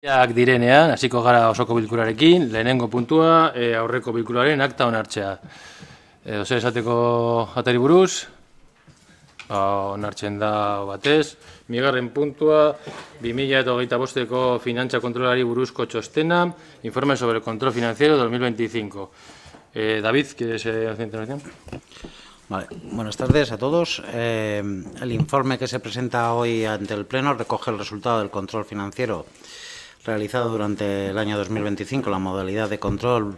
Direnean, hasiko gara osoko bilkurarekin, lehenengo puntua, aurreko bilkuraren akta onartzea. Zer esateko atari buruz, onartzen da batez. Bigarren puntua, 2025ko finantza kontrolari buruzko txostena, informe sobre el control financiero 2025. David, ¿quieres hacer intervención? Vale. Buenas tardes a todos. El informe que se presenta hoy ante el Pleno recoge el resultado del control financiero realizado durante el año 2025, la modalidad de control,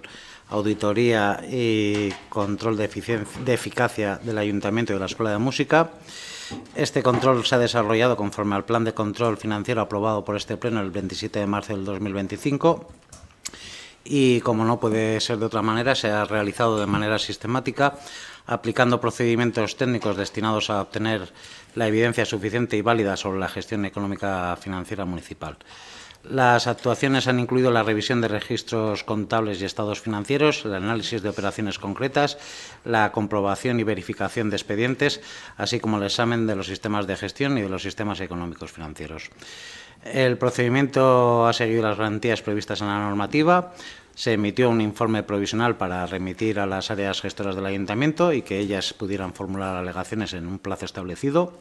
auditoría y control de eficacia del Ayuntamiento y de la Escuela de Música. Este control se ha desarrollado conforme al plan de control financiero aprobado por este Pleno el 27 de marzo del 2025 y, como no puede ser de otra manera, se ha realizado de manera sistemática, aplicando procedimientos técnicos destinados a obtener la evidencia suficiente y válida sobre la gestión económica financiera municipal. Las actuaciones han incluido la revisión de registros contables y estados financieros, el análisis de operaciones concretas, la comprobación y verificación de expedientes, así como el examen de los sistemas de gestión y de los sistemas económicos financieros. El procedimiento ha seguido las garantías previstas en la normativa. Se emitió un informe provisional para remitir a las áreas gestoras del Ayuntamiento y que ellas pudieran formular alegaciones en un plazo establecido.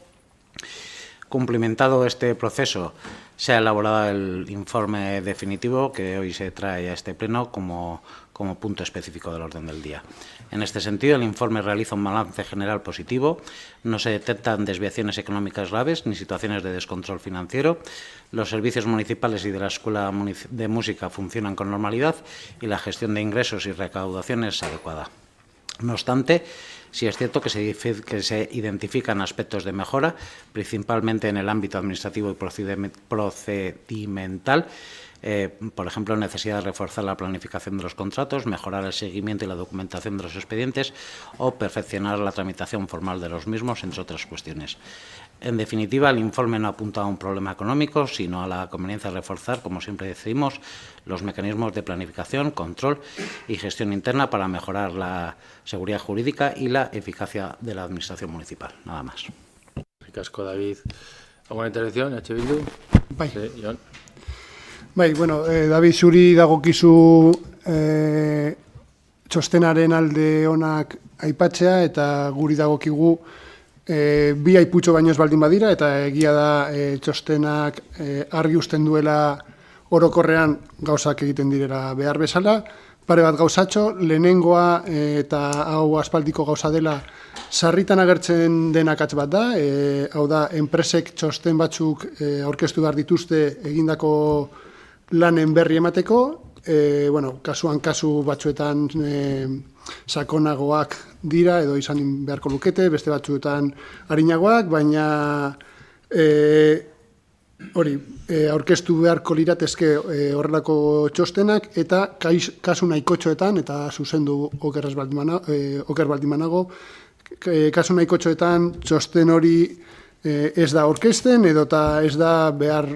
Cumplimentado este proceso, se ha elaborado el informe definitivo que hoy se trae a este Pleno como punto específico del orden del día. En este sentido, el informe realiza un balance general positivo. No se detectan desviaciones económicas graves ni situaciones de descontrol financiero. Los servicios municipales y de la Escuela de Música funcionan con normalidad y la gestión de ingresos y recaudación es adecuada. No obstante, sí es cierto que se identifican aspectos de mejora, principalmente en el ámbito administrativo y procedimental. Por ejemplo, necesidad de reforzar la planificación de los contratos, mejorar el seguimiento y la documentación de los expedientes o perfeccionar la tramitación formal de los mismos, entre otras cuestiones. En definitiva, el informe no apunta a un problema económico, sino a la conveniencia de reforzar, como siempre decimos, los mecanismos de planificación, control y gestión interna para mejorar la seguridad jurídica y la eficacia de la administración municipal. Nada más. Ricasco, David. ¿Alguna intervención, H. Bildu? Bai. Sí, Jon. Bai, bueno, David, zuri dagokizu txostenaren alde onak aipatzea eta guri dagokigu bi aiputxo baino ez baldin badira eta egia da txostenak argi uzten duela orokorrean gauzak egiten direla behar bezala. Pare bat gauzatxo, lehenengoa eta hau aspaldiko gauza dela sarritan agertzen den akats bat da. Hau da, enpresek txosten batzuk aurkeztu behar dituzte egindako lanen berri emateko. Kasuan kasu batzuetan sakonagoak dira edo izan beharko lukete, beste batzuetan arinagoak, baina aurkeztu beharko liratezke horrelako txostenak eta kasu nahikotxoetan, eta zuzendu oker baldin banago, kasu nahikotxoetan txosten hori ez da aurkezten edota ez da behar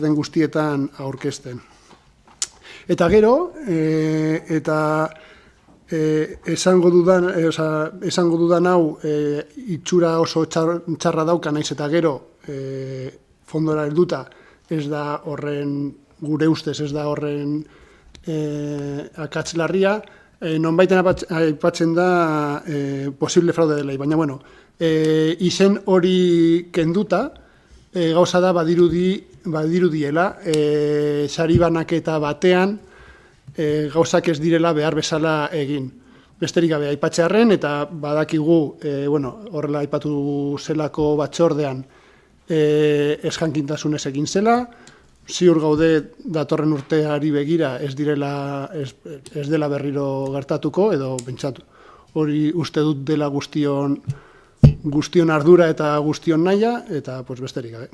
den guztietan aurkezten. Eta gero, esango dudan hau itxura oso txarra dauka, naiz eta gero fondora helduta ez da horren, gure ustez ez da horren akats larria, nonbaiten aipatzen da posible fraude dela, baina izen hori kenduta, gauza da badirudiela, sari banaketa batean gauzak ez direla behar bezala egin. Besterik gabe aipatzearren eta badakigu horrela aipatu zelako batzordean eskankintasunez egin zela, ziur gaude datorren urteari begira ez dela berriro gertatuko edo pentsatu. Hori uste dut dela guztion ardura eta guztion nahia, eta besterik gabe.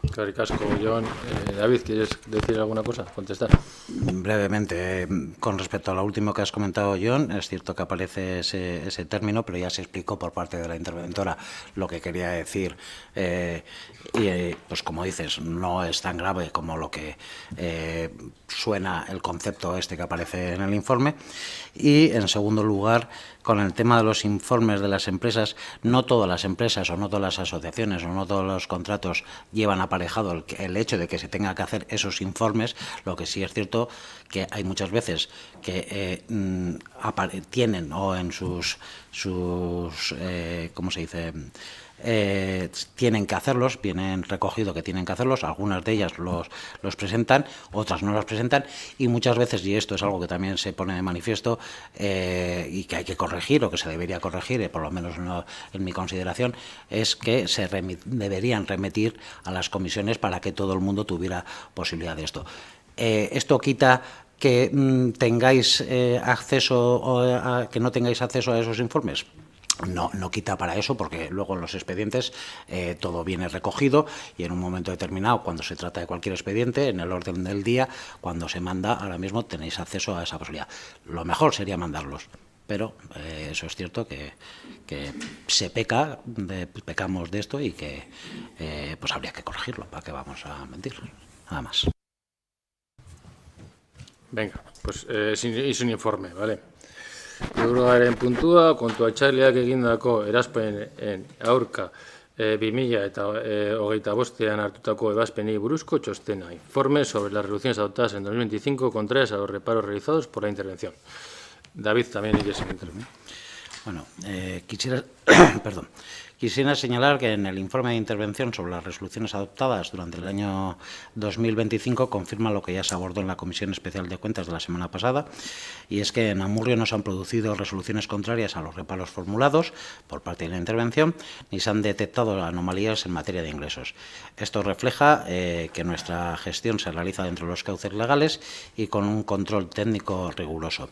Ricasco, Jon. David, ¿quieres decir alguna cosa? Contestar. Brevemente, con respecto a lo último que has comentado, Jon, es cierto que aparece ese término, pero ya se explicó por parte de la interventora lo que quería decir. Pues como dices, no es tan grave como lo que suena el concepto este que aparece en el informe. Y, en segundo lugar, con el tema de los informes de las empresas, no todas las empresas o no todas las asociaciones o no todos los contratos llevan aparejado el hecho de que se tenga que hacer esos informes. Lo que sí es cierto que hay muchas veces que tienen o en sus ¿cómo se dice?, tienen que hacerlos, vienen recogido que tienen que hacerlos, algunas de ellas los presentan, otras no los presentan, y muchas veces, y esto es algo que también se pone de manifiesto y que hay que corregir o que se debería corregir, por lo menos en mi consideración, es que se deberían remitir a las comisiones para que todo el mundo tuviera posibilidad de esto. Esto quita que tengáis acceso o que no tengáis acceso a esos informes. No quita para eso, porque luego en los expedientes todo viene recogido y en un momento determinado, cuando se trata de cualquier expediente, en el orden del día, cuando se manda, ahora mismo tenéis acceso a esa posibilidad. Lo mejor sería mandarlos, pero eso es cierto que pecamos de esto y que pues habría que corregirlo. ¿Para qué vamos a mentir? Nada más. Venga, pues sin informe, vale. Euroaren puntua, kontuatxaileak egindako eraspen aurka 2025 hartutako ebazpenei buruzko txostena. Informe sobre las resoluciones adoptadas en 2025 contrarias a los reparos realizados por la intervención. David, también quieres intervenir. Bueno, quisiera señalar que en el informe de intervención sobre las resoluciones adoptadas durante el año 2025 confirma lo que ya se abordó en la Comisión Especial de Cuentas de la semana pasada, y es que en Amurrio no se han producido resoluciones contrarias a los reparos formulados por parte de la intervención, ni se han detectado anomalías en materia de ingresos. Esto refleja que nuestra gestión se realiza dentro de los cauces legales y con un control técnico riguroso.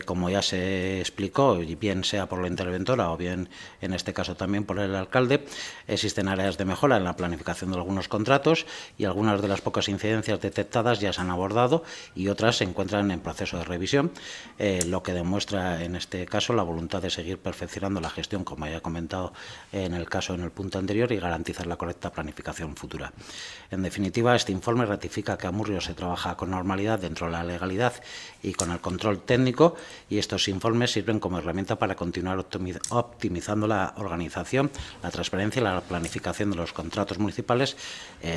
Como ya se explicó, y bien sea por la interventora o bien en este caso también por el alcalde, existen áreas de mejora en la planificación de algunos contratos y algunas de las pocas incidencias detectadas ya se han abordado y otras se encuentran en proceso de revisión, lo que demuestra en este caso la voluntad de seguir perfeccionando la gestión, como ya he comentado en el punto anterior, y garantizar la correcta planificación futura. En definitiva, este informe ratifica que Amurrio se trabaja con normalidad dentro de la legalidad y con el control técnico, y estos informes sirven como herramienta para continuar optimizando la organización, la transparencia y la planificación de los contratos municipales,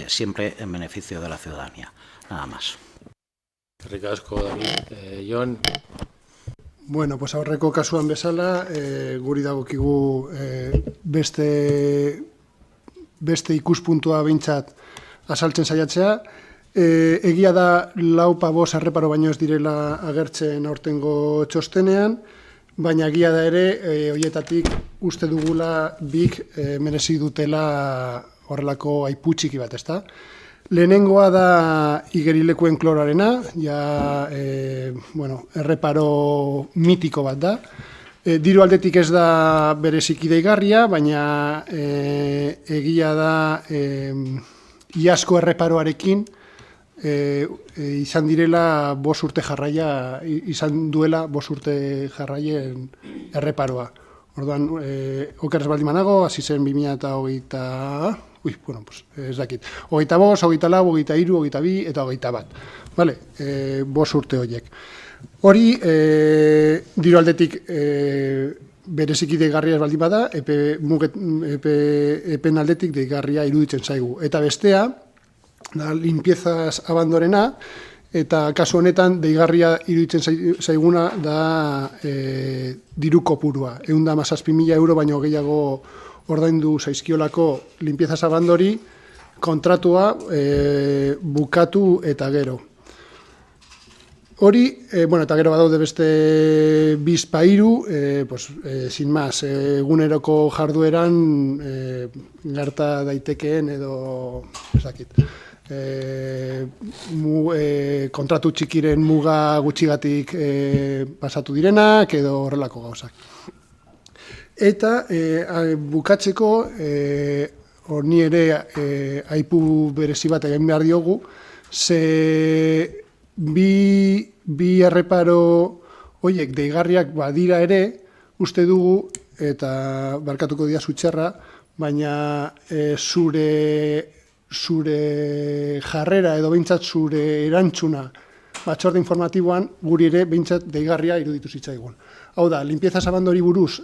siempre en beneficio de la ciudadanía. Nada más. Ricasco, David. Jon. Bueno, pues aurreko kasuan bezala, guri dagokigu beste ikuspuntua behintzat azaltzen saiatzea. Egia da 4-5 erreparo baino ez direla agertzen aurtengo txostenean, baina egia da ere, horietatik uste dugula bik merezi dutela horrelako aipu txiki bat, ezta? Lehenengoa da igerilekuen kloroarena, erreparo mitiko bat da. Diru aldetik ez da bereziki deigarria, baina egia da iazko erreparoarekin izan direla 5 urte jarraia, izan duela 5 urte jarraien erreparoa. Orduan, oker ez baldin banago, hasi zen 2024, ez dakit. 25, 24, 23, 22 eta 21. Vale, 5 urte horiek. Hori, diru aldetik bereziki deigarria ez baldin bada, epen aldetik deigarria iruditzen zaigu. Eta bestea, da limpiezas abandorena, eta kasu honetan deigarria iruditzen zaiguna da diru kopurua. 117.000 euro baino gehiago ordaindu zaizkiolako limpiezas abandori kontratua bukatu eta gero. Hori, eta gero badaude beste 2-3, sin más, eguneroko jardueran gerta daitekeen edo, ez dakit, kontratu txikiren muga gutxigatik pasatu direnak edo horrelako gauzak. Eta bukatzeko, honi ere aipu berezi bat egin behar diogu, ze bi erreparo horiek deigarriak badira ere, uste dugu, eta barkatuko dira zutxerra, baina zure jarrera edo behintzat zure erantzuna batzorde informatiboan guri ere behintzat deigarria iruditu zitzaigun. Hau da, limpieza abandori buruz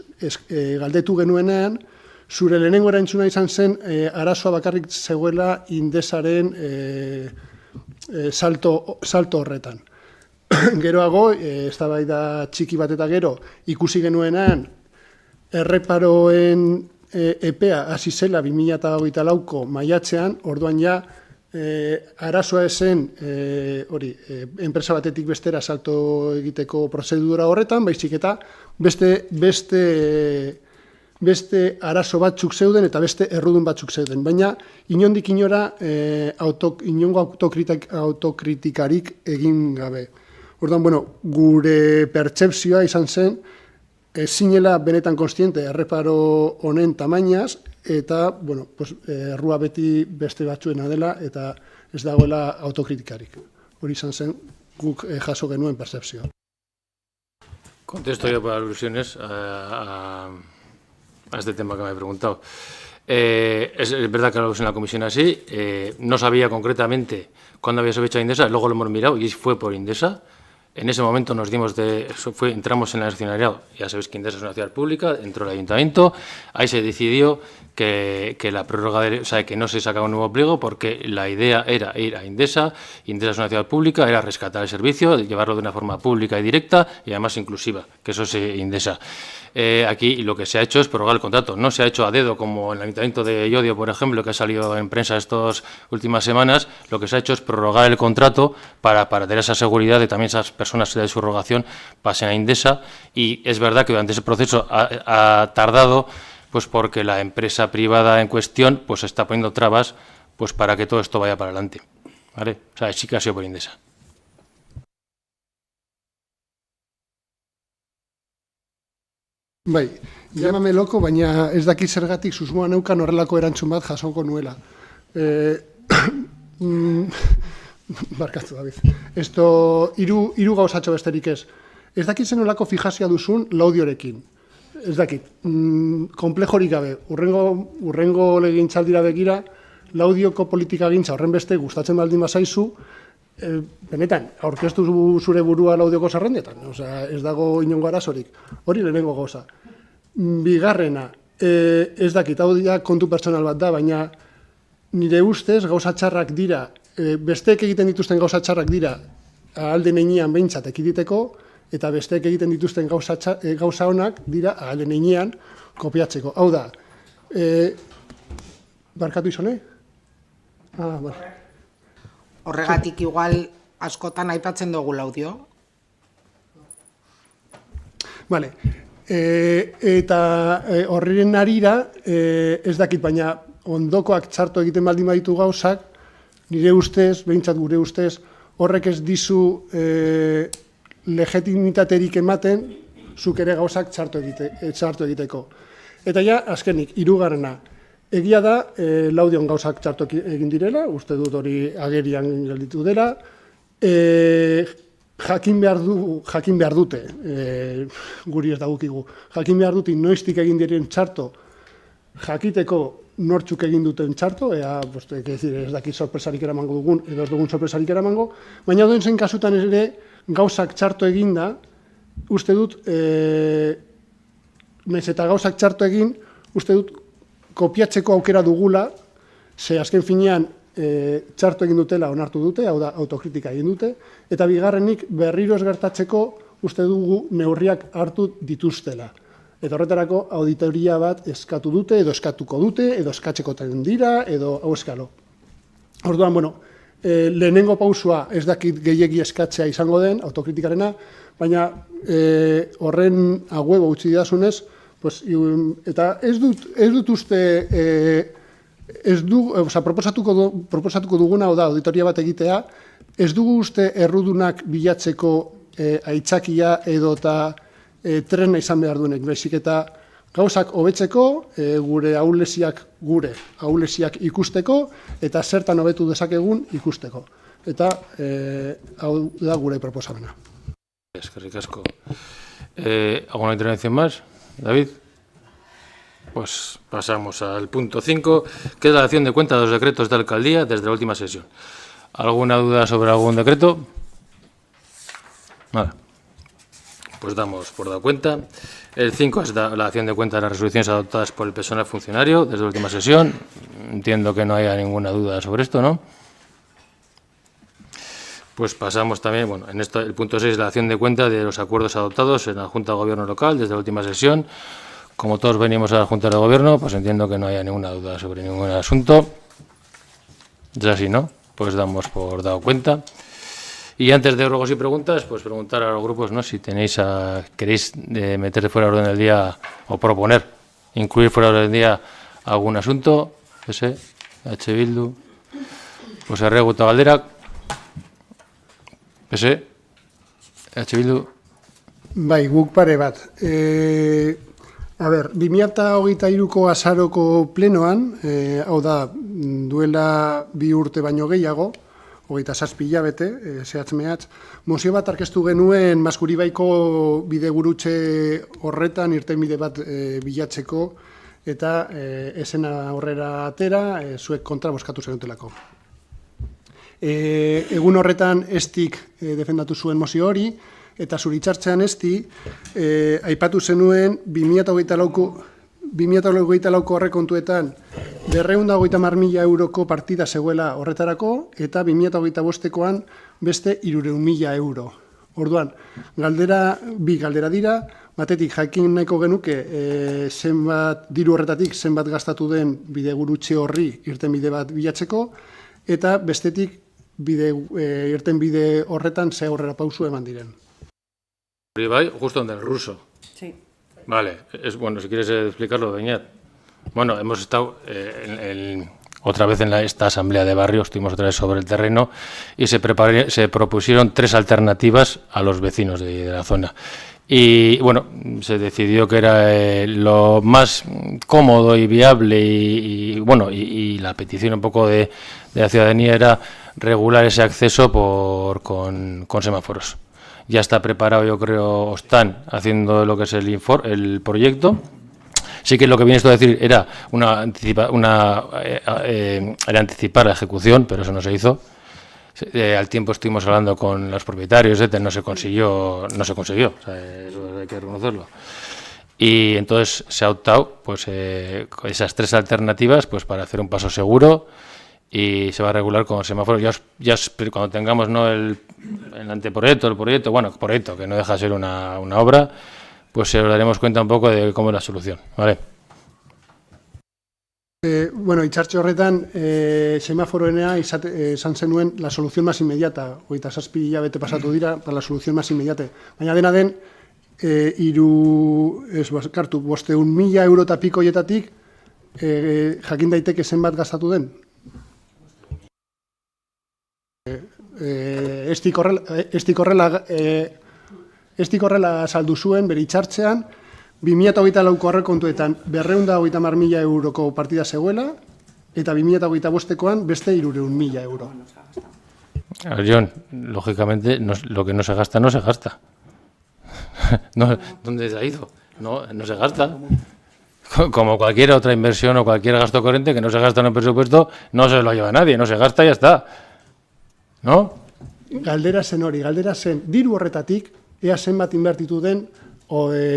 galdetu genuenean, zure lehenengo erantzuna izan zen arazoa bakarrik zegoela Indesaren salto horretan. Geroago, eztabaida txiki bat eta gero, ikusi genuenean, erreparoen epea hasi zela 2024ko maiatzean, orduan ja, arazoa esen, enpresa batetik bestera salto egiteko prozedura horretan, baizik eta beste arazo batzuk zeuden eta beste errudun batzuk zeuden. Baina, inondik inora, inongo autokritikarik egin gabe. Orduan, gure pertsepzioa izan zen, zinela benetan konstiente erreparo honen tamainaz, eta, errua beti beste batzuena dela, eta ez dagoela autokritikarik. Hori izan zen, guk jaso genuen percepzioa. Contesto yo por alusiones a este tema que me he preguntado. Es verdad que hablamos en la comisión así, no sabía concretamente cuándo había sido hecha Indesa, luego lo hemos mirado y fue por Indesa. En ese momento entramos en el accionariado, ya sabéis que Indesa es una sociedad pública, entró el ayuntamiento, ahí se decidió que la prórroga, que no se sacaba un nuevo pliego porque la idea era ir a Indesa es una sociedad pública, era rescatar el servicio, llevarlo de una forma pública y directa y además inclusiva, que eso es Indesa. Aquí lo que se ha hecho es prorrogar el contrato, no se ha hecho a dedo como en el ayuntamiento de Llodio, por ejemplo, que ha salido en prensa estas últimas semanas, lo que se ha hecho es prorrogar el contrato para tener esa seguridad de también esas personas de subrogación pasen a Indesa y es verdad que durante ese proceso ha tardado pues porque la empresa privada en cuestión pues está poniendo trabas pues para que todo esto vaya para adelante, ¿vale? O sea, sí que ha sido por Indesa. Bai, llámame loco, baina ez dakit zergatik susmoa neukan horrelako erantzun bat jasoko nuela. Barkatu, David. Hiru gauzatxo besterik ez. Ez dakit zenolako fijazioa duzun laudiorekin. Ez dakit, komplejorik gabe. Urrengo legintzaldira begira, laudioko politika gintza horren beste gustatzen baldin bazaizu, benetan, aurkeztu zure burua laudioko zerrendetan, ez dago inongo arazorik. Hori lehenengo gauza. Bigarrena, ez dakit, hau kontu pertsonal bat da, baina nire ustez gauza txarrak dira, besteek egiten dituzten gauza txarrak dira, ahalden einean behintzat ekiditeko, eta besteek egiten dituzten gauza honak dira ahalden einean kopiatzeko. Hau da, barkatu izone? Bale. Horregatik igual askotan aipatzen dugu laudio. Bale, eta horren arira, ez dakit, baina ondokoak txarto egiten baldin baditu gauzak, nire ustez, behintzat gure ustez, horrek ez dizu legitimitaterik ematen, zuk ere gauzak txarto egiteko. Eta ja, azkenik, hirugarrena, egia da, laudion gauzak txarto egin direla, uste dut hori agerian gelditu dela, jakin behar dute, guri ez dagokigu, jakin behar dute noiztik egin diren txarto, jakiteko nortzuk egin duten txarto, ez dakit sorpresarik eramango dugun, edo ez dugun sorpresarik eramango, baina duen zen kasutan ere gauzak txarto eginda, uste dut, naiz eta gauzak txarto egin, uste dut, kopiatzeko aukera dugula, ze azken finean txarto egin dutela onartu dute, hau da autokritika egin dute, eta bigarrenik berriro ez gertatzeko uste dugu neurriak hartu dituztela. Eta horretarako auditoria bat eskatu dute, edo eskatuko dute, edo eskatzeko dira, edo hau eskalo. Orduan, lehenengo pausua ez dakit gehiegi eskatzea izango den, autokritikarena, baina horren aguebo utzi didazunez, eta ez dut uste, proposatuko duguna, da, auditoria bat egitea, ez dugu uste errudunak bilatzeko aitzakia edo eta trena izan behar duenek, baizik eta gauzak hobetzeko, gure ahulesiak ikusteko, eta zertan hobetu dezakegun ikusteko. Eta hau da gure proposamena. Eskerrik asko. ¿Alguna intervención más? David. Pues pasamos al punto 5, que es la dación de cuenta de los decretos de alcaldía desde la última sesión. ¿Alguna duda sobre algún decreto? Nada. Pues damos por dado cuenta. El 5 es la acción de cuenta de las resoluciones adoptadas por el personal funcionario desde la última sesión. Entiendo que no haya ninguna duda sobre esto, ¿no? Pues pasamos también, bueno, en esto el punto 6 es la acción de cuenta de los acuerdos adoptados en la Junta de Gobierno local desde la última sesión. Como todos venimos a la Junta de Gobierno, pues entiendo que no haya ninguna duda sobre ningún asunto. Es así, ¿no? Pues damos por dado cuenta. Y antes de ruegos y preguntas, pues preguntar a los grupos, ¿no?, si queréis meter fuera de orden del día o proponer incluir fuera de orden del día algún asunto. PS, H. Bildu, José Arregu eta Galdera, PS, H. Bildu. Bai, guk pare bat. A ber, 2023ko azaroko plenoan, hau da, duela 2 urte baino gehiago, 27 hilabete, zehatz-mehatz, mozio bat aurkeztu genuen Maskuribaiko bidegurutze horretan irtenbide bat bilatzeko eta esena aurrera atera, zuek kontra bozkatu zenutelako. Egun horretan estik defendatu zuen mozio hori, eta zuri txartzean esti, aipatu zenuen 2024ko aurrekontuetan 230.000 euroko partida zegoela horretarako, eta 2025koan beste 300.000 euro. Orduan, bi galdera dira, batetik jakin nahiko genuke zenbat diru horretatik zenbat gastatu den bidegurutze horri irtenbide bat bilatzeko, eta bestetik irtenbide horretan ze aurrera pausu eman diren. Bai, justo donde el ruso. Sí. Vale, bueno, si quieres explicarlo, Beñat. Bueno, hemos estado otra vez en esta asamblea de barrio, estuvimos otra vez sobre el terreno y se propusieron 3 alternativas a los vecinos de la zona. Y bueno, se decidió que era lo más cómodo y viable y la petición un poco de la ciudadanía era regular ese acceso con semáforos. Ya está preparado, yo creo, están haciendo lo que es el proyecto. Sí que lo que viene esto a decir era anticipar la ejecución, pero eso no se hizo. Al tiempo estuvimos hablando con los propietarios, no se consiguió, o sea, eso hay que reconocerlo. Y entonces se ha optado pues esas 3 alternativas pues para hacer un paso seguro y se va a regular con semáforos. Ya cuando tengamos, ¿no?, el anteproyecto, el proyecto, que no deja de ser una obra, pues os daremos cuenta un poco de cómo es la solución, ¿vale? Bueno, itxartxe horretan, semaforoenea izan zenuen la solución más inmediata, 27 hilabete pasatu dira, para la solución más inmediata. Baina dena den, 500.000 euro eta piko hietatik, jakin daiteke zenbat gastatu den. Estik horrela saldu zuen, bere itxartzean, 2024ko aurrekontuetan 230.000 euroko partida zegoela, eta 2025koan beste 300.000 euro. A ver, John, lógicamente, lo que no se gasta, no se gasta. No, ¿dónde se ha ido? No se gasta. Como cualquier otra inversión o cualquier gasto corriente que no se gasta en el presupuesto, no se lo lleva nadie, no se gasta y ya está. ¿No? Galdera zen hori, galdera zen diru horretatik ea zenbat inbertitu den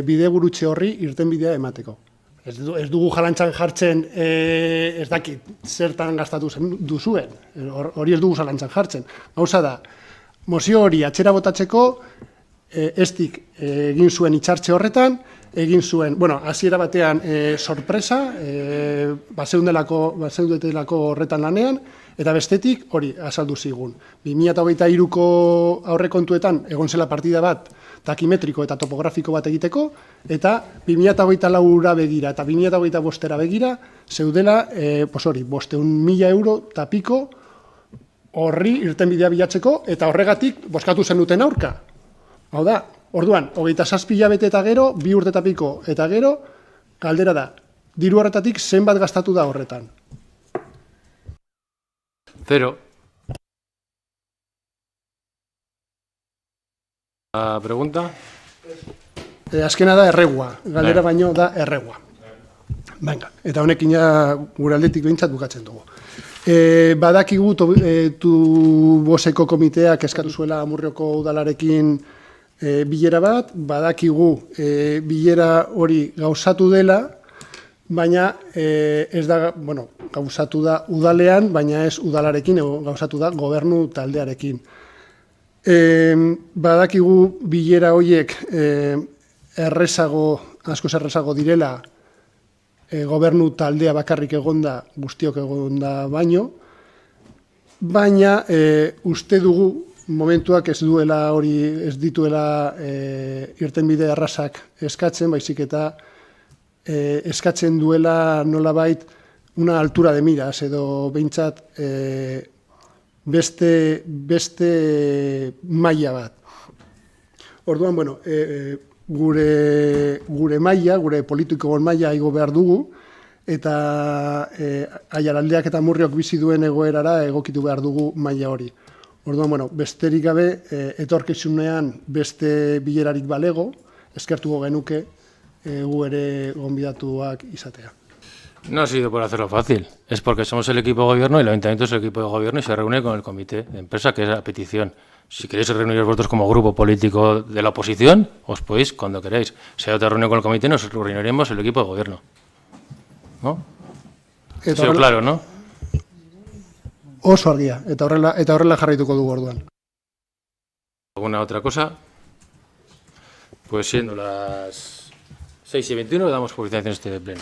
bidegurutze horri irtenbidea emateko. Ez dugu jalantzan jartzen, ez dakit, zertan gastatu duzuen, hori ez dugu jalantzan jartzen. Gauza da, mozio hori atxera botatzeko, estik egin zuen itxartze horretan, egin zuen, bueno, hasiera batean sorpresa, baseudetelako horretan lanean, eta bestetik hori azaldu zigun. 2023ko aurrekontuetan egon zela partida bat takimetriko eta topografiko bat egiteko, eta 2024ra begira eta 2025ra begira zeudela, 500.000 euro eta piko horri irtenbidea bilatzeko, eta horregatik bozkatu zenuten aurka. Hau da, orduan, 27 hilabete eta gero, 2 urte eta piko eta gero, galdera da, diru horretatik zenbat gastatu da horretan. 0. La pregunta. Azkena da erregua, galdera baino da erregua. Venga, eta honekin ja gure aldetik behintzat bukatzen dugu. Badakigu Tuboseko komiteak eskatu zuela Amurrioko udalarekin bilera bat, badakigu bilera hori gauzatu dela, baina ez da, bueno, gauzatu da udalean, baina ez udalarekin, gauzatu da gobernu taldearekin. Badakigu bilera horiek askoz errezago direla, gobernu taldea bakarrik egonda, guztiok egonda baino, baina uste dugu momentuak ez dituela irtenbide errazak eskatzen, baizik eta eskatzen duela nolabait una altura de miras edo behintzat beste maila bat. Orduan, bueno, gure maila, gure politikoen maila igo behar dugu, eta Aiaraldeak eta Murriok bizi duen egoerara egokitu behar dugu maila hori. Orduan, bueno, besterik gabe, etorkizunean beste bilerarik balego, eskertuko genuke gu ere gonbidatuak izatea. No ha sido por hacerlo fácil, es porque somos el equipo de gobierno y el ayuntamiento es el equipo de gobierno y se reúne con el comité de empresa, que es la petición. Si queréis reuniros vosotros como grupo político de la oposición, os podéis cuando queráis. Si hay otra reunión con el comité, nos reuniremos el equipo de gobierno. ¿No? Ha sido claro, ¿no? Oso argia, eta horrela jarraituko dugu orduan. ¿Alguna otra cosa? Pues siendo las 6:21, damos publicación este pleno.